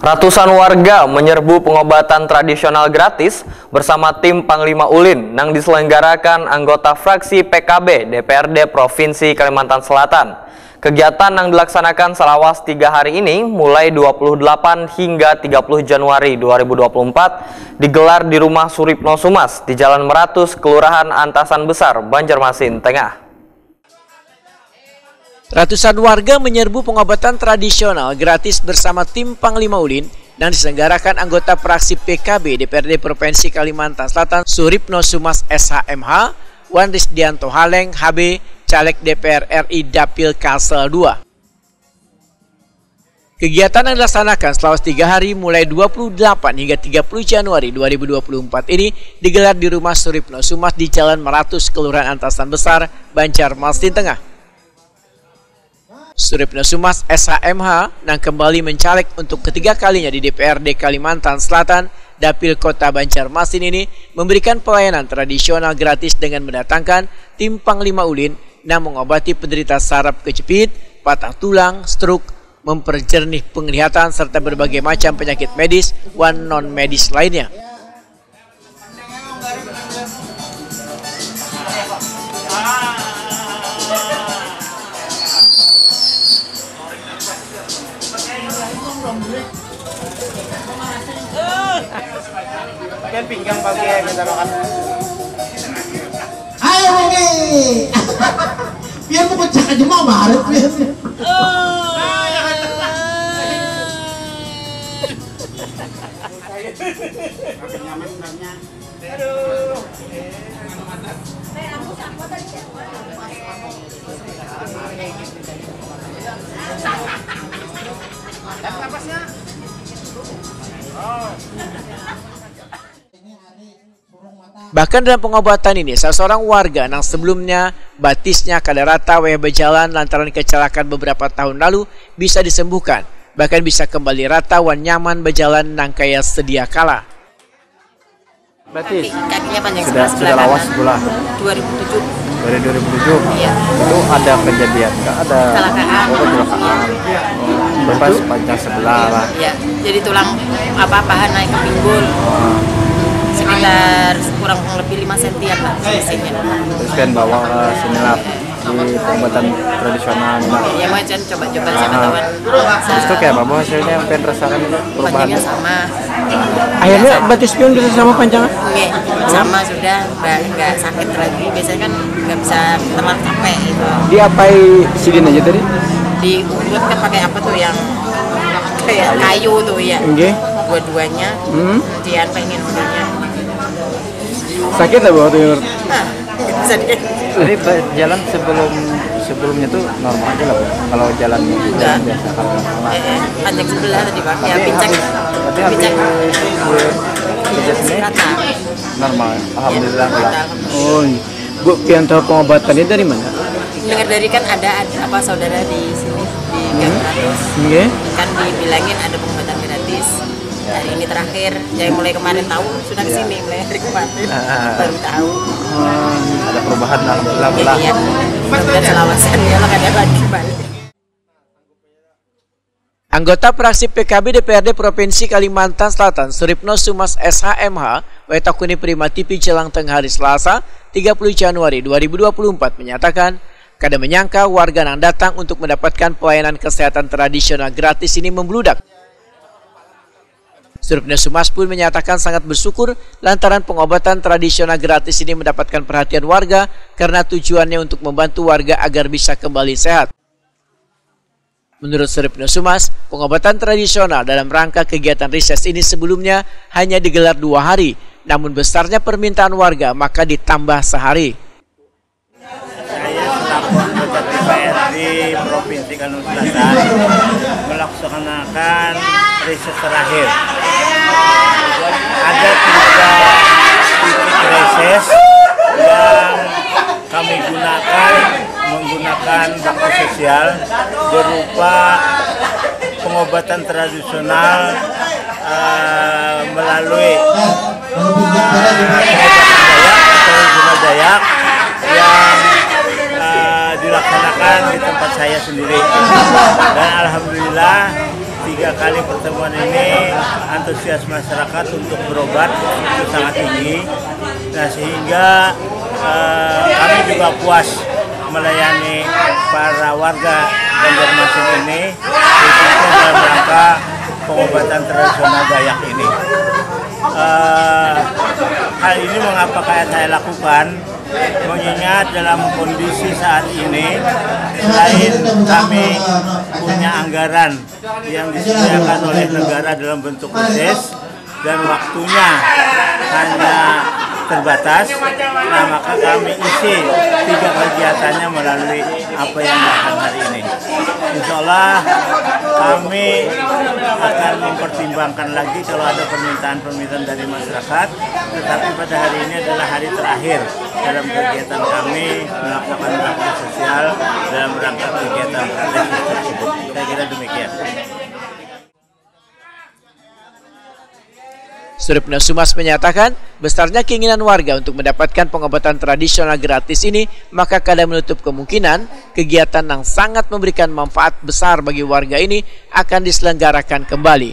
Ratusan warga menyerbu pengobatan tradisional gratis bersama tim Panglima Ulin yang diselenggarakan anggota fraksi PKB DPRD Provinsi Kalimantan Selatan. Kegiatan yang dilaksanakan selawas 3 hari ini mulai 28 hingga 30 Januari 2024 digelar di Rumah Suripno Sumas di Jalan Meratus, Kelurahan Antasan Besar, Banjarmasin Tengah. Ratusan warga menyerbu pengobatan tradisional gratis bersama tim Panglima Ulin dan diselenggarakan anggota fraksi PKB DPRD Provinsi Kalimantan Selatan Suripno Sumas SHMH, Wan Risdianto Haleng HB, Caleg DPR RI Dapil Kalsel 2. Kegiatan yang dilaksanakan selama 3 hari mulai 28 hingga 30 Januari 2024 ini digelar di Rumah Suripno Sumas di Jalan Meratus, Kelurahan Antasan Besar, Banjarmasin Tengah. Suripno Sumas SHMH yang kembali mencaleg untuk ketiga kalinya di DPRD Kalimantan Selatan, Dapil Kota Banjarmasin ini memberikan pelayanan tradisional gratis dengan mendatangkan tim Panglima Ulin yang mengobati penderita saraf kejepit, patah tulang, stroke, memperjernih penglihatan serta berbagai macam penyakit medis dan non-medis lainnya. Kan pinggang pakai minta makan. Ayo Rogi. Biar mau pecah aja mau baret biar. Aduh. Bahkan dalam pengobatan ini, salah seorang warga yang sebelumnya batisnya kada rata waya berjalan lantaran kecelakaan beberapa tahun lalu bisa disembuhkan, bahkan bisa kembali rata wan nyaman berjalan nang kaya sedia kala. Batis kakinya panjang sudah lawas sebulan 2007. dari 2007. Iya. Itu ada kejadian nggak ada Kecelakaan. kecelakaan bebas panjang sebelah lah. Iya, jadi tulang apa-apahan naik ke pinggul. Sekitar kurang lebih 5 sentian lah sisinya. Terus kan bawa seminar di pengobatan tradisional. Ya mau coba-coba siapa tahu. Terus itu kayak apa hasilnya yang pengen rasakan perubahan? Panjangnya sama. Akhirnya batis pion bisa sama panjang? Oke, sama sudah, nggak sakit lagi. Biasanya kan nggak bisa teman capek gitu. Diapai sidin aja tadi? Diurut kan pakai apa tuh yang kayak kayu tuh ya. Oke. Dua-duanya. Kemudian pengen udahnya. Sakit lah waktu itu? Nah, bisa deh. Jadi jalan sebelumnya tuh normal aja lah, Bu. Kalau jalan biasa kalau Panjang sebelah tadi Pak. Ya pincang. Tapi habis kejadiannya Rata. normal, alhamdulillah. Oh, Bu, pianto pengobatannya dari mana? Dengar dari kan ada apa saudara di sini di Gang Oke. kan dibilangin ada pengobatan gratis. Hari ini terakhir, jadi mulai kemarin tahu sudah kesini mulai dari kemarin baru tahu. Ada perubahan alhamdulillah. Iya, mudah-mudahan selawasan ya lah ada lagi balik. Anggota fraksi PKB DPRD Provinsi Kalimantan Selatan Suripno Sumas SHMH Wetakuni Prima TV jelang tengah hari Selasa 30 Januari 2024 menyatakan kada menyangka warga yang datang untuk mendapatkan pelayanan kesehatan tradisional gratis ini membludak. Suripno Sumas pun menyatakan sangat bersyukur lantaran pengobatan tradisional gratis ini mendapatkan perhatian warga karena tujuannya untuk membantu warga agar bisa kembali sehat. Menurut Suripno Sumas, pengobatan tradisional dalam rangka kegiatan riset ini sebelumnya hanya digelar 2 hari, namun besarnya permintaan warga maka ditambah sehari. Saya selaku anggota DPRD Provinsi Kalimantan Selatan melaksanakan riset terakhir. Ada 3 titik riset yang kami menggunakan bakti sosial berupa pengobatan tradisional melalui tradisional Dayak yang dilaksanakan di tempat saya sendiri, dan alhamdulillah 3 kali pertemuan ini antusias masyarakat untuk berobat itu sangat tinggi. Nah, sehingga kami juga puas melayani para warga Banjarmasin ini khususnya dalam rangka pengobatan tradisional Dayak ini. Hal ini mengapa saya lakukan? Mengingat dalam kondisi saat ini, selain kami punya anggaran yang disediakan oleh negara dalam bentuk khusus dan waktunya hanya terbatas, nah maka kami isi 3 kegiatannya melalui apa yang dilakukan hari ini. Insya Allah kami akan mempertimbangkan lagi kalau ada permintaan-permintaan dari masyarakat, tetapi pada hari ini adalah hari terakhir dalam kegiatan kami melakukan bakti sosial dalam rangka kegiatan khusus tersebut. Saya kira demikian. Suripno Sumas menyatakan, besarnya keinginan warga untuk mendapatkan pengobatan tradisional gratis ini, maka kada menutup kemungkinan kegiatan yang sangat memberikan manfaat besar bagi warga ini akan diselenggarakan kembali.